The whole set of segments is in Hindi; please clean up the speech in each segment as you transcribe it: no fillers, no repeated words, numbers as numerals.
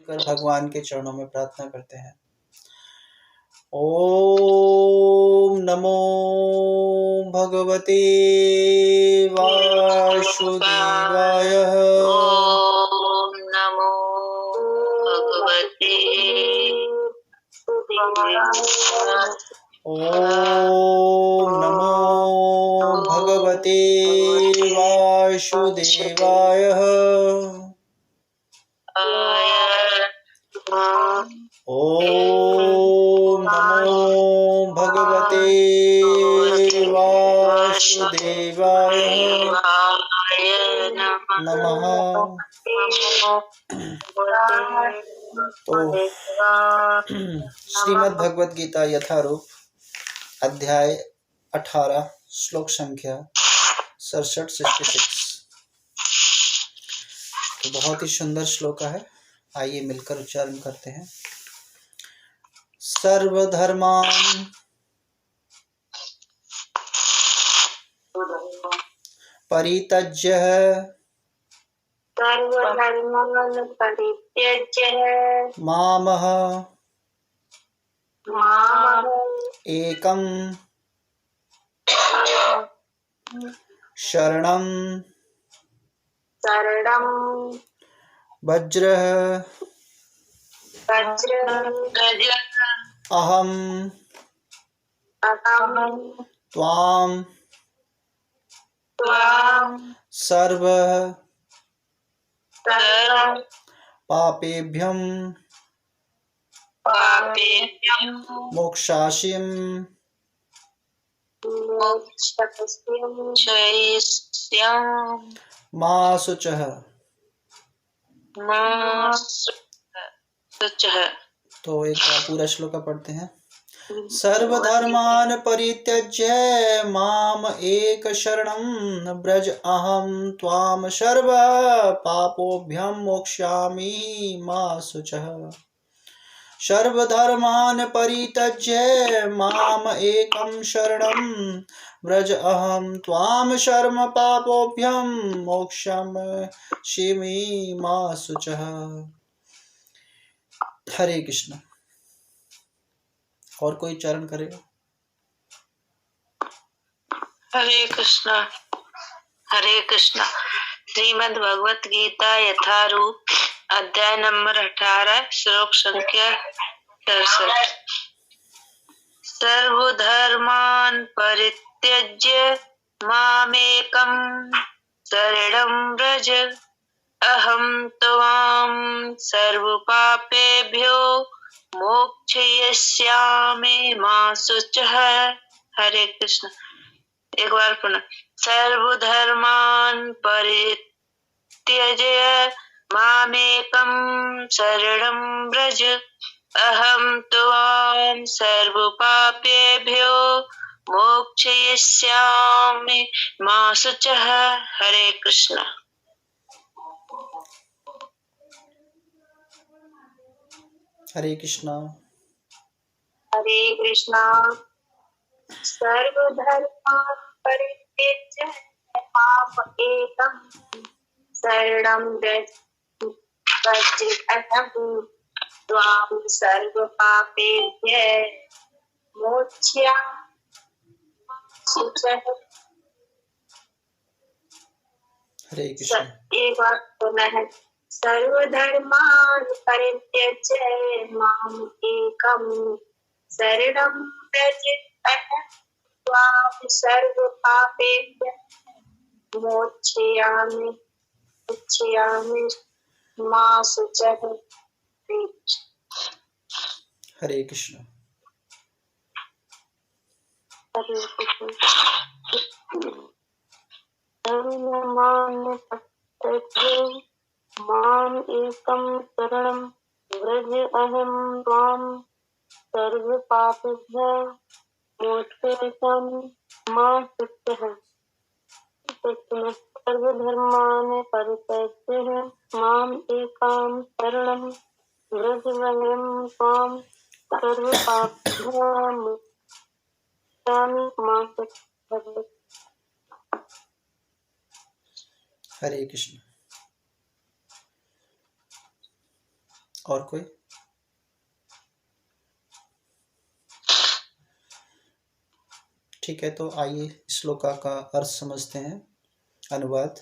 कर भगवान के चरणों में प्रार्थना करते हैं। ओम नमो भगवते वासुदेवाय। ओम नमो भगवते ओम नमो भगवते वासुदेवाय। ओम नमो भगवते वासुदेवाय नमः। तो श्रीमद् भगवद गीता यथारूप अध्याय 18 श्लोक संख्या 67 तो बहुत ही सुंदर श्लोक है। आइए मिलकर उच्चारण करते हैं। सर्वधर्मान् परित्यज्य मामः एकं शरणं वज्रः अहं त्वां सर्व पापेभ्यं मोक्षाशिं मा शुचः। तो एक पूरा श्लोक पढ़ते हैं। सर्वधर्मान् परित्यज्य माम एक शरणं व्रज अहं त्वां सर्व पापोभ्यं मोक्ष्यामि मा शुचः। सर्वधर्मान् परित्यज्य माम एकं शरणं व्रज अहं त्वां सर्व पापोभ्यं मोक्ष्यामि मा शुचः। हरे कृष्ण। और कोई चरण करेगा? हरे कृष्णा। हरे कृष्णा। श्रीमद् भगवत गीता यथारूप अध्याय नंबर 18 श्लोक संख्या 63। सर्वधर्मान् परित्यज्य मामेकं शरणं व्रज अहं त्वां सर्वपापेभ्यो मोक्षयिष्यामि मा शुचः। हरे कृष्ण। एक बार पुनः। सर्वधर्मान् परित्यज्य मामेकं शरणं व्रज अहं त्वां सर्वपापेभ्यो मोक्षयिष्यामि मा शुचः। हरे कृष्ण। हरे कृष्णा। हरे कृष्णा। सर्वधर्मान् परित्यज्य माम एकं शरणं व्रज अहं त्वां सर्वपापेभ्यः मोक्षयामि शुचः। हरे कृष्ण। एक बार पुनः। सर्वधर्मान् परित्यज्य माम एकं शरणं व्रज अहं त्वां सर्वपापेभ्यः मोक्षयामि मा शुचः। हरे कृष्ण। हरे कृष्ण। माम एकं शरणं व्रज अहं त्वां सर्वपापेभ्यः मोक्षयिष्यामि मा शुचः। सर्वधर्मान् परित्यज्य माम एकं शरणं व्रज अहं त्वां सर्वपापेभ्यः मोक्षयिष्यामि मा शुचः। हरे कृष्ण। और कोई? ठीक है, तो आइए श्लोका का अर्थ समझते हैं। अनुवाद।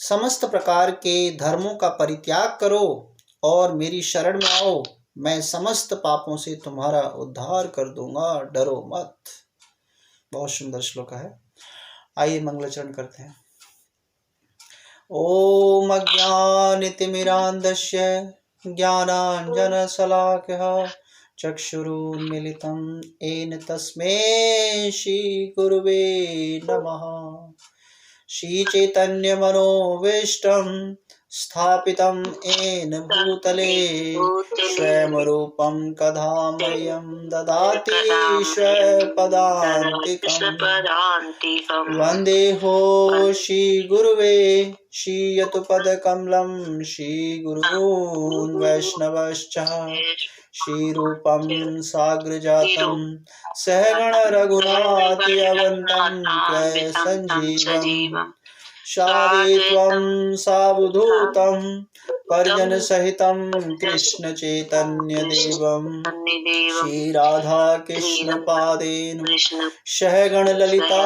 समस्त प्रकार के धर्मों का परित्याग करो और मेरी शरण में आओ, मैं समस्त पापों से तुम्हारा उद्धार कर दूंगा, डरो मत। बहुत सुंदर श्लोक है। आइए मंगलाचरण करते हैं। ओम अज्ञानतिमिरान्धस्य ज्ञानाञ्जनशलाकया चक्षुरुन्मीलितं येन तस्मै श्रीगुरुवे नमः। श्रीचैतन्यमनोभीष्टं स्थापितं येन भूतले स्वयं रूपं कदा मह्यं ददाति स्वपदान्तिकम्। वन्देहो श्रीगुरुवे श्रीयतुपदकमलं श्रीगुरून् वैष्णवश्च श्रीरूपं साग्रजातं सहगण रघुनाथान्वितं सञ्जीवं साद्वैतं सावधूतं परिजनसहितं कृष्णचैतन्यदेवं श्रीराधाकृष्णपादेन सहगण ललिता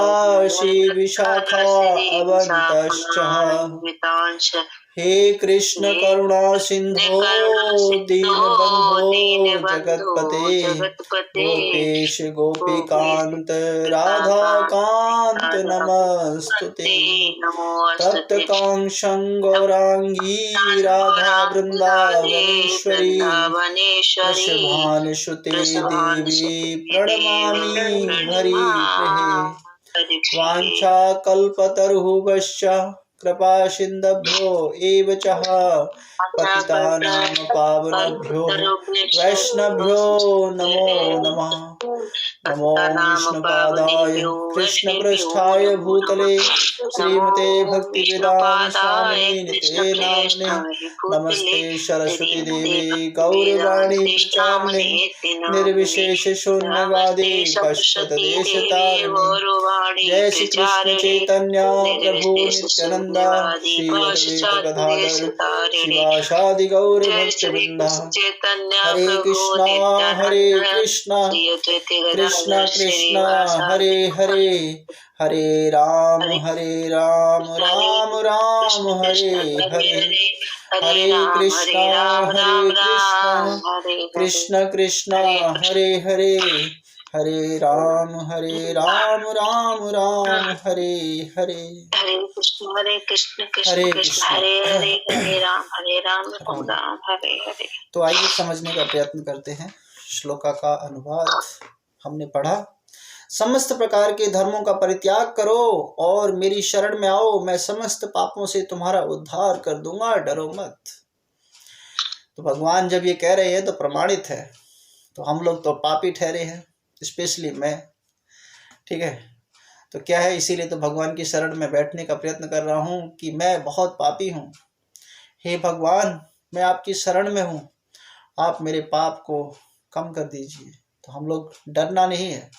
श्रीविशाखान्वितश्च। हे कृष्ण करुणा सिंधो दीनबंधो जगत्पते गोपेश गोपीकांत राधाकांत नमस्तुते। तप्त कांक्षं गौरांगी राधा वृंदावनेश्वरी वृषभानुसुते देवी प्रणमामि हरिप्रिये। वाञ्छाकल्पतरुभ्यश्च कृपा सिन्धुभ्यो एव च पतितानां पावनेभ्यो वैष्णवेभ्यो नमो नमः। नमो विष्णुपादाय कृष्णपृष्ठाय भूतले श्रीमते भक्तिवेदांत स्वामिने निते नामने। नमस्ते सरस्वती देवी गौरवाणी प्रचारिणे निर्विशेष शून्यवादी पश्चादेशतारिणे। जय श्री कृष्ण चैतन्य प्रभु नित्यानंद श्री अद्वैत गदाधर शिवासादि गौर भक्तवृंद। हरे कृष्णा कृष्ण कृष्ण हरे हरे, हरे राम राम राम हरे हरे। हरे कृष्ण कृष्ण कृष्ण हरे हरे, हरे राम राम राम हरे हरे। हरे कृष्ण कृष्ण कृष्ण हरे हरे, हरे राम राम हरे हरे। तो आइए समझने का प्रयत्न करते हैं। श्लोका का अनुवाद हमने पढ़ा। समस्त प्रकार के धर्मों का परित्याग करो और मेरी शरण में आओ, मैं समस्त पापों से तुम्हारा उद्धार कर दूंगा, डरो मत। तो भगवान जब ये कह रहे हैं तो प्रमाणित है। तो हम लोग तो पापी ठहरे हैं, स्पेशली मैं। ठीक है, तो क्या है, इसीलिए तो भगवान की शरण में बैठने का प्रयत्न कर रहा हूँ कि मैं बहुत पापी हूँ। हे भगवान, मैं आपकी शरण में हूँ, आप मेरे पाप को कम कर दीजिए। तो हम लोग डरना नहीं है।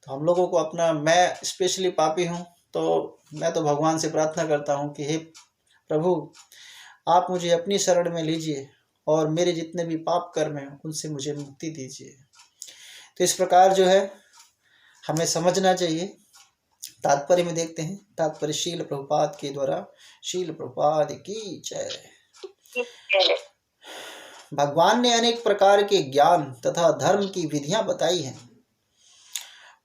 तो हम लोगों को अपना, मैं स्पेशली पापी हूँ, तो मैं तो भगवान से प्रार्थना करता हूँ कि हे प्रभु, आप मुझे अपनी शरण में लीजिए और मेरे जितने भी पाप कर्म हैं उनसे मुझे मुक्ति दीजिए। तो इस प्रकार जो है हमें समझना चाहिए। तात्पर्य में देखते हैं। तात्पर्य शील प्रभुपाद के द्वारा। शील प्रभुपाद की जय। भगवान ने अनेक प्रकार के ज्ञान तथा धर्म की विधियां बताई हैं।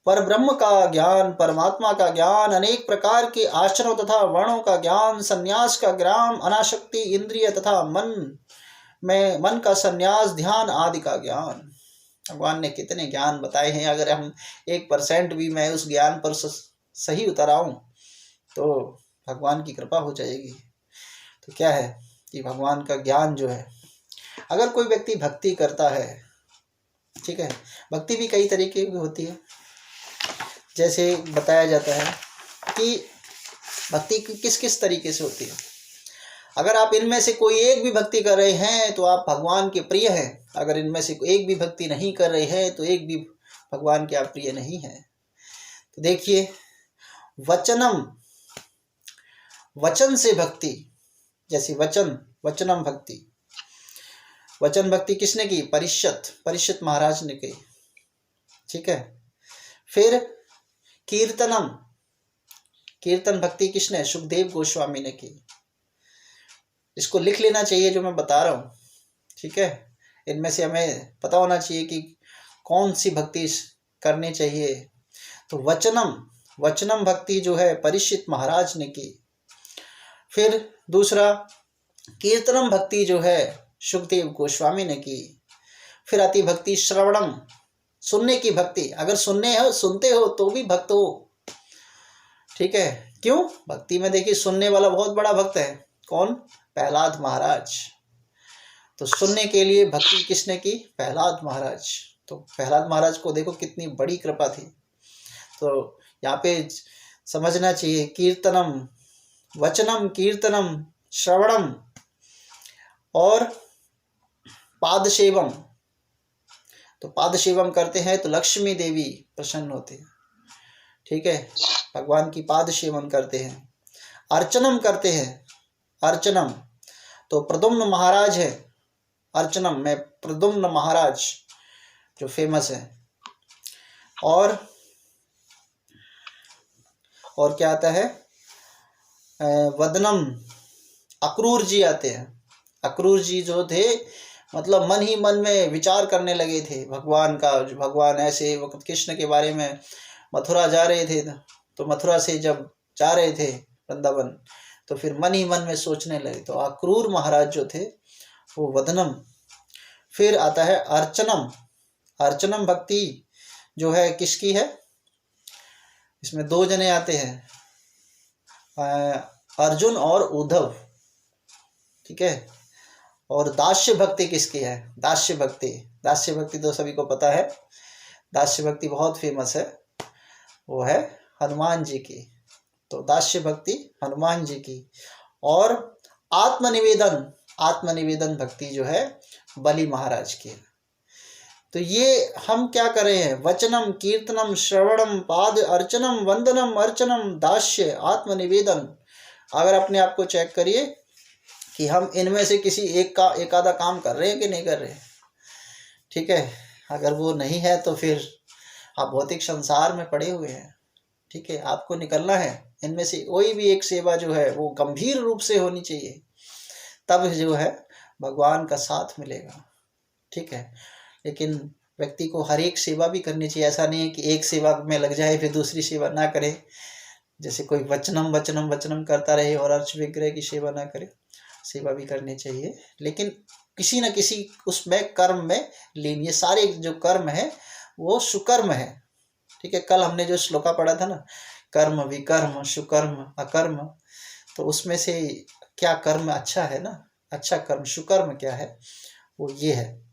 पर ब्रह्म का ज्ञान, परमात्मा का ज्ञान, अनेक प्रकार के आश्रमों तथा वर्णों का ज्ञान, संन्यास का ज्ञान, अनासक्ति, इंद्रिय तथा मन का संन्यास, ध्यान आदि का ज्ञान। भगवान ने कितने ज्ञान बताए हैं। अगर हम 1% भी मैं उस ज्ञान पर सही उतर आऊं तो भगवान की कृपा हो जाएगी। तो क्या है कि भगवान का ज्ञान जो है, अगर कोई व्यक्ति भक्ति करता है, ठीक है, भक्ति भी कई तरीके की होती है। जैसे बताया जाता है कि भक्ति किस किस तरीके से होती है। अगर आप इनमें से कोई एक भी भक्ति कर रहे हैं तो आप भगवान के प्रिय हैं। अगर इनमें से एक भी भक्ति नहीं कर रहे हैं तो एक भी भगवान के आप प्रिय नहीं हैं। तो देखिए, वचन से भक्ति, जैसे वचनम भक्ति। वचन भक्ति किसने की? परीक्षित महाराज ने की। ठीक है। फिर कीर्तनम, कीर्तन भक्ति किसने? सुखदेव गोस्वामी ने की। इसको लिख लेना चाहिए जो मैं बता रहा हूँ। ठीक है। इनमें से हमें पता होना चाहिए कि कौन सी भक्ति करनी चाहिए। तो वचनम भक्ति जो है परीक्षित महाराज ने की। फिर दूसरा कीर्तनम भक्ति जो है सुखदेव गोस्वामी ने की। फिर आती भक्ति श्रवणम, सुनने की भक्ति। अगर सुनते हो तो भी भक्त हो। ठीक है। क्यों? भक्ति में देखिए सुनने वाला बहुत बड़ा भक्त है। कौन? प्रहलाद महाराज। तो सुनने के लिए भक्ति किसने की? प्रहलाद महाराज। तो प्रहलाद महाराज को देखो कितनी बड़ी कृपा थी। तो यहाँ पे समझना चाहिए कीर्तनम, वचनम, कीर्तनम, श्रवणम और पादसेवम। तो पादसेवम करते हैं तो लक्ष्मी देवी प्रसन्न होते हैं। ठीक है। भगवान की पाद सेवन करते हैं। अर्चनम करते हैं, अर्चनम तो प्रद्युम्न महाराज है। अर्चनम में प्रद्युम्न महाराज जो फेमस है। और क्या आता है? वदनम, अक्रूर जी आते हैं। अक्रूर जी जो थे मतलब मन ही मन में विचार करने लगे थे भगवान का। भगवान ऐसे वक्त कृष्ण के बारे में मथुरा जा रहे थे। तो मथुरा से जब जा रहे थे वृंदावन तो फिर मन ही मन में सोचने लगे। तो अक्रूर महाराज जो थे वो वदनम। फिर आता है अर्चनम। अर्चनम भक्ति जो है किसकी है? इसमें दो जने आते हैं, अर्जुन और उद्धव। ठीक है। और दास्य भक्ति किसकी है? दास्य भक्ति तो सभी को पता है। दास्य भक्ति बहुत फेमस है, वो है हनुमान जी की। तो दास्य भक्ति हनुमान जी की। और आत्मनिवेदन भक्ति जो है बलि महाराज की। तो ये हम क्या कर रहे हैं? वचनम, कीर्तनम, श्रवणम, पाद अर्चनम, वंदनम, अर्चनम, दास्य, आत्मनिवेदन। अगर अपने आप को चेक करिए कि हम इनमें से किसी एक आधा काम कर रहे हैं कि नहीं कर रहे हैं। ठीक है। अगर वो नहीं है तो फिर आप भौतिक संसार में पड़े हुए हैं। ठीक है। आपको निकलना है। इनमें से कोई भी एक सेवा जो है वो गंभीर रूप से होनी चाहिए, तब जो है भगवान का साथ मिलेगा। ठीक है। लेकिन व्यक्ति को हर एक सेवा भी करनी चाहिए। ऐसा नहीं है कि एक सेवा में लग जाए फिर दूसरी सेवा ना करे। जैसे कोई वचनम करता रहे और अर्च विग्रह की सेवा ना करे। सेवा भी करनी चाहिए, लेकिन किसी न किसी उसमें कर्म में लीन। ये सारे जो कर्म है वो सुकर्म है। ठीक है। कल हमने जो श्लोका पढ़ा था ना, कर्म, विकर्म, सुकर्म, अकर्म, तो उसमें से क्या कर्म अच्छा है ना? अच्छा कर्म। सुकर्म क्या है? वो ये है।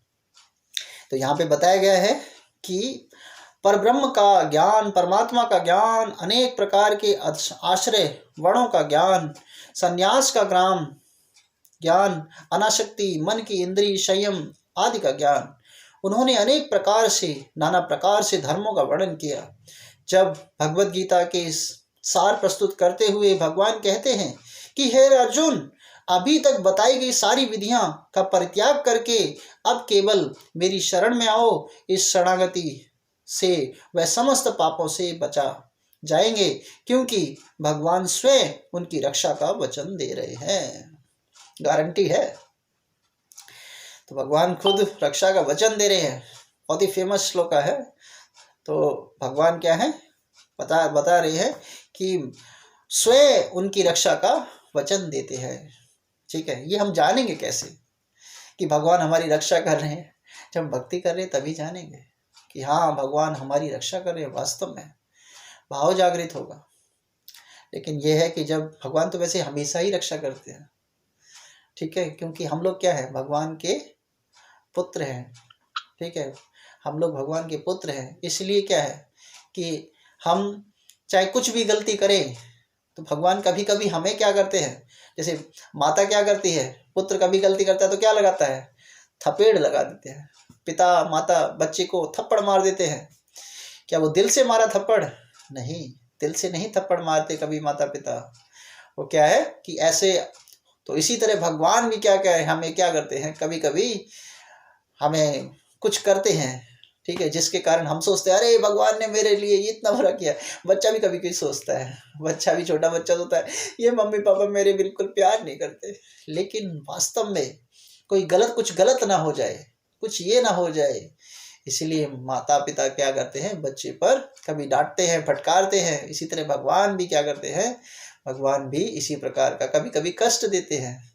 तो यहाँ पे बताया गया है कि परब्रह्म का ज्ञान, परमात्मा का ज्ञान, अनेक प्रकार के आश्रय वर्णों का ज्ञान, संन्यास का ज्ञान, अनासक्ति, मन की इंद्रिय संयम आदि का ज्ञान। उन्होंने अनेक प्रकार से, नाना प्रकार से धर्मों का वर्णन किया। जब भगवत गीता के सार प्रस्तुत करते हुए भगवान कहते हैं कि हे अर्जुन, अभी तक बताई गई सारी विधियां का परित्याग करके अब केवल मेरी शरण में आओ। इस शरणागति से वह समस्त पापों से बचा जाएंगे, क्योंकि भगवान स्वयं उनकी रक्षा का वचन दे रहे हैं। गारंटी है। तो भगवान खुद रक्षा का वचन दे रहे हैं। बहुत ही फेमस श्लोक है। तो भगवान क्या है? बता रहे हैं कि स्वयं उनकी रक्षा का वचन देते हैं। ठीक है। ये हम जानेंगे कैसे कि भगवान हमारी रक्षा कर रहे हैं? जब भक्ति कर रहे हैं तभी जानेंगे कि हाँ भगवान हमारी रक्षा कर रहे हैं। वास्तव में भाव जागृत होगा। लेकिन यह है कि जब भगवान तो वैसे हमेशा ही रक्षा करते हैं। ठीक है। क्योंकि हम लोग क्या है? भगवान के पुत्र हैं। ठीक है। हम लोग भगवान के पुत्र हैं। इसलिए क्या है कि हम चाहे कुछ भी गलती करें तो भगवान कभी कभी हमें क्या करते हैं? जैसे माता क्या करती है? पुत्र कभी गलती करता है तो क्या लगाता है? थपेड़ लगा देते हैं। पिता माता बच्चे को थप्पड़ मार देते हैं। क्या वो दिल से मारा थप्पड़? नहीं, दिल से नहीं थप्पड़ मारते कभी माता पिता। वो क्या है कि ऐसे। तो इसी तरह भगवान भी क्या है? हमें क्या करते हैं? कभी कभी हमें कुछ करते हैं, ठीक है, जिसके कारण हम सोचते हैं अरे भगवान ने मेरे लिए ये इतना बुरा किया। बच्चा भी कभी कभी सोचता है, बच्चा भी, छोटा बच्चा होता है, ये मम्मी पापा मेरे बिल्कुल प्यार नहीं करते। लेकिन वास्तव में कोई कुछ गलत ना हो जाए, कुछ ये ना हो जाए, इसलिए माता पिता क्या करते हैं, बच्चे पर कभी डांटते हैं, फटकारते हैं। इसी तरह भगवान भी क्या करते हैं, भगवान भी इसी प्रकार का कभी कभी कष्ट देते हैं।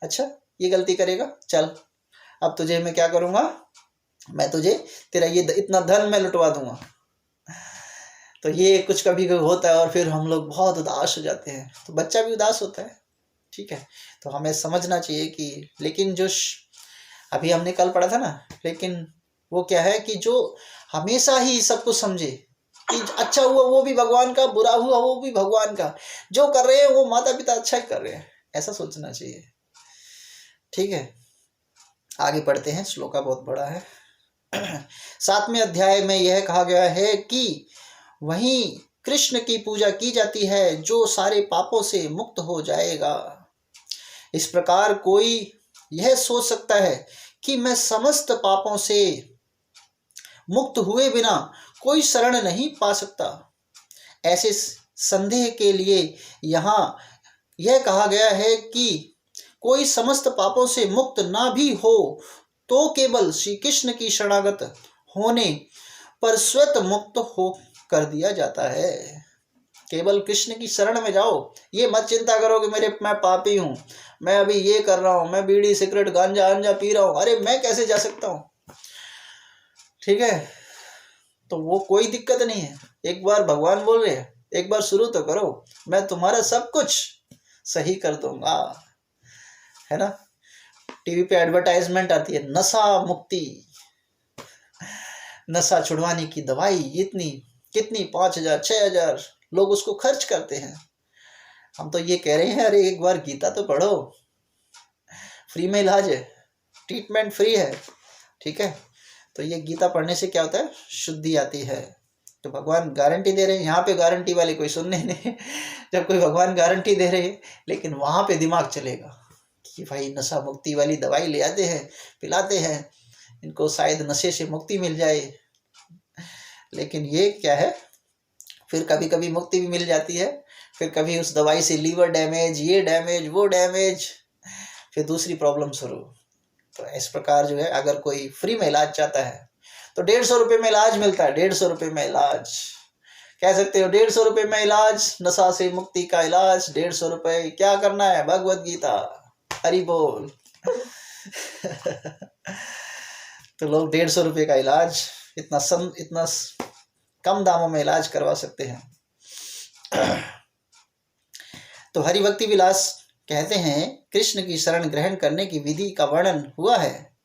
अच्छा, ये गलती करेगा, चल अब तुझे मैं क्या करूँगा, मैं तुझे तेरा ये इतना धन मैं लुटवा दूंगा। तो ये कुछ कभी कभी होता है और फिर हम लोग बहुत उदास हो जाते हैं, तो बच्चा भी उदास होता है, ठीक है। तो हमें समझना चाहिए कि, लेकिन जो अभी हमने कल पढ़ा था ना, लेकिन वो क्या है कि जो हमेशा ही सब कुछ समझे कि अच्छा हुआ वो भी भगवान का, बुरा हुआ वो भी भगवान का, जो कर रहे हैं वो माता पिता अच्छा ही कर रहे हैं, ऐसा सोचना चाहिए, ठीक है। आगे पढ़ते हैं, श्लोका बहुत बड़ा है। 7वें अध्याय में यह कहा गया है कि वहीं कृष्ण की पूजा की जाती है जो सारे पापों से मुक्त हो जाएगा। इस प्रकार कोई यह सोच सकता है कि मैं समस्त पापों से मुक्त हुए बिना कोई शरण नहीं पा सकता। ऐसे संदेह के लिए यहाँ यह कहा गया है कि कोई समस्त पापों से मुक्त ना भी हो तो केवल श्री कृष्ण की शरणागत होने पर स्वतः मुक्त हो कर दिया जाता है। केवल कृष्ण की शरण में जाओ, ये मत चिंता करो कि मैं पापी हूँ, मैं अभी ये कर रहा हूँ, मैं बीड़ी सिगरेट गांजा अंजा पी रहा हूँ, अरे मैं कैसे जा सकता हूँ, ठीक है। तो वो कोई दिक्कत नहीं है, एक बार भगवान बोल रहे हैं, एक बार शुरू तो करो, मैं तुम्हारा सब कुछ सही कर दूंगा, है ना। टीवी पे एडवर्टाइजमेंट आती है, नशा मुक्ति, नशा छुड़वाने की दवाई, इतनी कितनी 5,000 6,000 लोग उसको खर्च करते हैं। हम तो ये कह रहे हैं अरे एक बार गीता तो पढ़ो, फ्री में इलाज है, ट्रीटमेंट फ्री है, ठीक है। तो ये गीता पढ़ने से क्या होता है, शुद्धि आती है। तो भगवान गारंटी दे रहे हैं, यहाँ पे गारंटी वाले कोई सुनने नहीं। जब कोई भगवान गारंटी दे रहे हैं, लेकिन वहाँ पे दिमाग चलेगा कि भाई नशा मुक्ति वाली दवाई ले आते हैं, पिलाते हैं, इनको शायद नशे से मुक्ति मिल जाए। लेकिन ये क्या है, फिर कभी कभी मुक्ति भी मिल जाती है, फिर कभी उस दवाई से लीवर डैमेज, ये डैमेज, वो डैमेज, फिर दूसरी प्रॉब्लम शुरू। तो इस प्रकार जो है, अगर कोई फ्री में इलाज चाहता है तो 150 रुपये में इलाज मिलता है, 150 रुपये में इलाज, कह सकते हो 150 रुपये में इलाज, नशा से मुक्ति का इलाज 150 रुपये। क्या करना है, भगवत गीता, हरि बोल। तो लोग 150 रुपये का इलाज इतना कम दामों में इलाज करवा सकते हैं। तो हरि भक्ति विलास कहते हैं, कृष्ण की शरण ग्रहण करने की विधि का वर्णन हुआ है।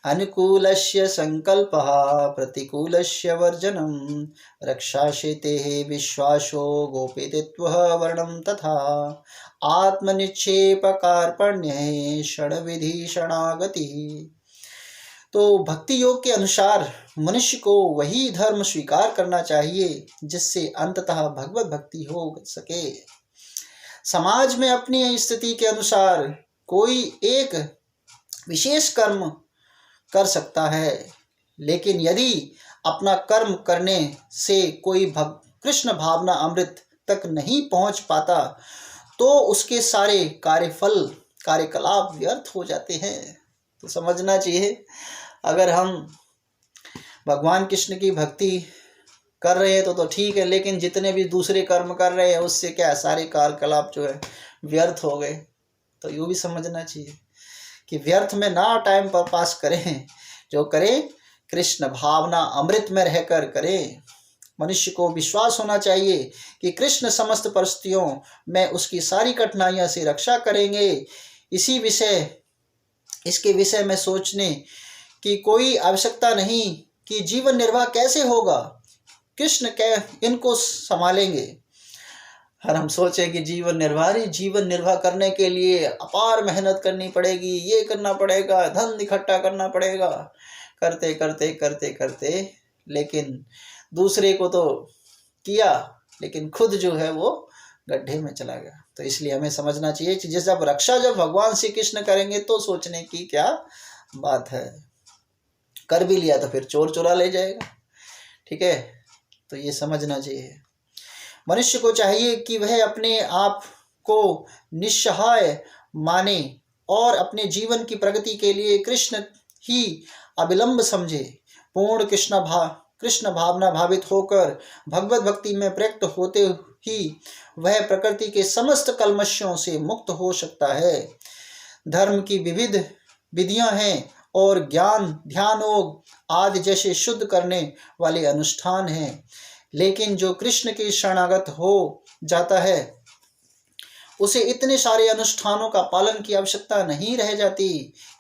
अनुकूलस्य संकल्पः प्रतिकूलस्य वर्जनम, रक्षाशेतेः विश्वासो गोपेतित्वः वर्णम तथा, आत्मनिक्षेप कार्पण्ये षड्विधि शरणागति। तो भक्ति योग के अनुसार मनुष्य को वही धर्म स्वीकार करना चाहिए जिससे अंततः भगवत भक्ति हो सके। समाज में अपनी स्थिति के अनुसार कोई एक विशेष कर्म कर सकता है, लेकिन यदि अपना कर्म करने से कोई कृष्ण भावना अमृत तक नहीं पहुंच पाता तो उसके सारे कार्यकलाप व्यर्थ हो जाते हैं। तो समझना चाहिए, अगर हम भगवान कृष्ण की भक्ति कर रहे हैं तो ठीक है, लेकिन जितने भी दूसरे कर्म कर रहे हैं उससे क्या सारे कार्यकलाप जो है व्यर्थ हो गए। तो यूँ भी समझना चाहिए कि व्यर्थ में ना टाइम पर पास करें, जो करें कृष्ण भावना अमृत में रहकर करें। मनुष्य को विश्वास होना चाहिए कि कृष्ण समस्त परिस्थितियों में उसकी सारी कठिनाइयों से रक्षा करेंगे। इसके विषय में सोचने की कोई आवश्यकता नहीं कि जीवन निर्वाह कैसे होगा, कृष्ण इनको संभालेंगे। और हम सोचें कि जीवन निर्वाह करने के लिए अपार मेहनत करनी पड़ेगी, ये करना पड़ेगा, धन इकट्ठा करना पड़ेगा, करते करते करते करते लेकिन दूसरे को तो किया, लेकिन खुद जो है वो गड्ढे में चला गया। तो इसलिए हमें समझना चाहिए कि जब भगवान श्री कृष्ण करेंगे तो सोचने की क्या बात है। कर भी लिया तो फिर चोर चुरा ले जाएगा। ठीक है, तो ये समझना चाहिए। मनुष्य को चाहिए कि वह अपने आप को निस्सहाय माने और अपने जीवन की प्रगति के लिए कृष्ण ही अविलंब समझे। पूर्ण कृष्ण भावना भावित होकर भगवत भक्ति में प्रयुक्त होते ही वह प्रकृति के समस्त कल्मशों से मुक्त हो सकता है। धर्म की विविध विधियां हैं और ज्ञान, ध्यान, योग आदि जैसे शुद्ध करने वाले अनुष्ठान हैं, लेकिन जो कृष्ण के शरणागत हो जाता है उसे इतने सारे अनुष्ठानों का पालन की आवश्यकता नहीं रह जाती।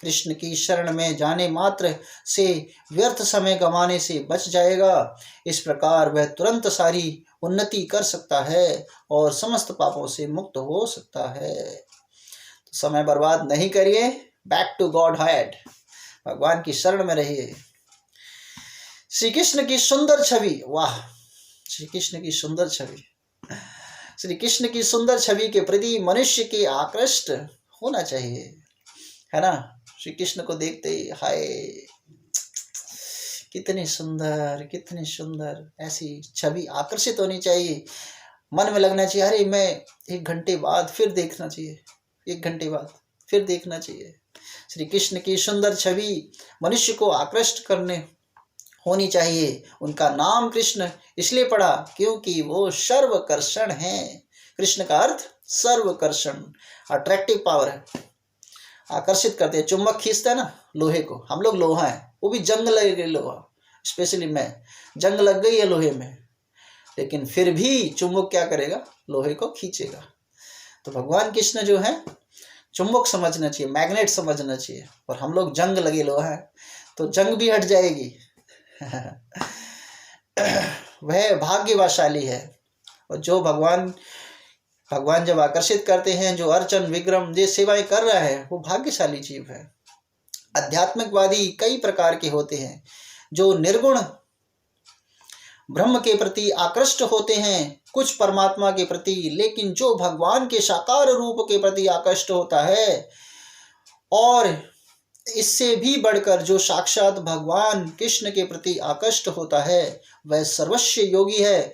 कृष्ण की शरण में जाने मात्र से व्यर्थ समय गंवाने से बच जाएगा। इस प्रकार वह तुरंत सारी उन्नति कर सकता है और समस्त पापों से मुक्त हो सकता है। तो समय बर्बाद नहीं करिए, बैक टू गॉड हेड, भगवान की शरण में रहिए। श्री कृष्ण की सुंदर छवि, वाह, श्री कृष्ण की सुंदर छवि, श्री कृष्ण की सुंदर छवि के प्रति मनुष्य के आकृष्ट होना चाहिए, है ना। श्री कृष्ण को देखते ही हाय कितने सुंदर, कितने सुंदर, ऐसी छवि आकर्षित होनी चाहिए, मन में लगना चाहिए अरे मैं 1 घंटे बाद फिर देखना चाहिए, 1 घंटे बाद फिर देखना चाहिए। श्री कृष्ण की सुंदर छवि मनुष्य को आकृष्ट करने होनी चाहिए। उनका नाम कृष्ण इसलिए पड़ा क्योंकि वो सर्वकर्षण हैं। कृष्ण का अर्थ सर्वकर्षण, अट्रैक्टिव पावर है, आकर्षित करते हैं। चुंबक खींचता है ना लोहे को, हम लोग लोहा है, वो भी जंग लग गई, लोहा स्पेशली मैं जंग लग गई है लोहे में, लेकिन फिर भी चुंबक क्या करेगा, लोहे को खींचेगा। तो भगवान कृष्ण जो है चुंबक समझना चाहिए, मैग्नेट समझना चाहिए, और हम लोग जंग लगे लोहा है, तो जंग भी हट जाएगी। वह भाग्यशाली है। और जो भगवान जब आकर्षित करते हैं, जो अर्चन विक्रम ये सेवाएं कर रहा है, वो भाग्यशाली जीव है। आध्यात्मिकवादी कई प्रकार के होते हैं, जो निर्गुण ब्रह्म के प्रति आकृष्ट होते हैं, कुछ परमात्मा के प्रति, लेकिन जो भगवान के साकार रूप के प्रति आकृष्ट होता है, और इससे भी बढ़कर जो साक्षात भगवान कृष्ण के प्रति आकृष्ट होता है, वह सर्वस्व योगी है।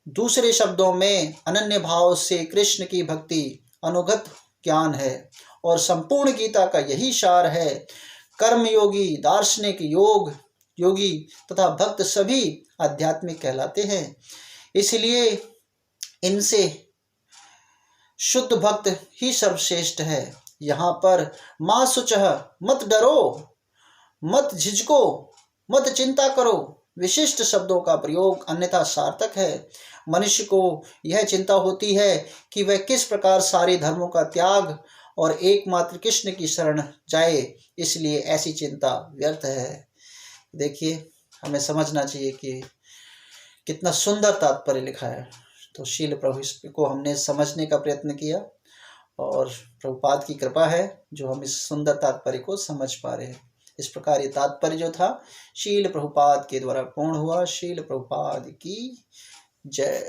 दूसरे शब्दों में अनन्य भाव से कृष्ण की भक्ति अनुगत ज्ञान है, और संपूर्ण गीता का यही सार है। कर्मयोगी, दार्शनिक, योगी तथा भक्त सभी आध्यात्मिक कहलाते हैं। इसलिए इनसे शुद्ध भक्त ही सर्वश्रेष्ठ है। यहाँ पर माँ शुचः, मत डरो, मत झिझको, मत चिंता करो विशिष्ट शब्दों का प्रयोग अन्यथा सार्थक है। मनुष्य को यह चिंता होती है कि वह किस प्रकार सारे धर्मों का त्याग और एकमात्र कृष्ण की शरण जाए, इसलिए ऐसी चिंता व्यर्थ है। देखिए, हमें समझना चाहिए कि कितना सुंदर तात्पर्य लिखा है। तो शील प्रभु इसको हमने समझने का प्रयत्न किया, और प्रभुपाद की कृपा है जो हम इस सुंदर तात्पर्य को समझ पा रहे हैं। इस प्रकार ये तात्पर्य जो था शील प्रभुपाद के द्वारा पूर्ण हुआ। शील प्रभुपाद की जय।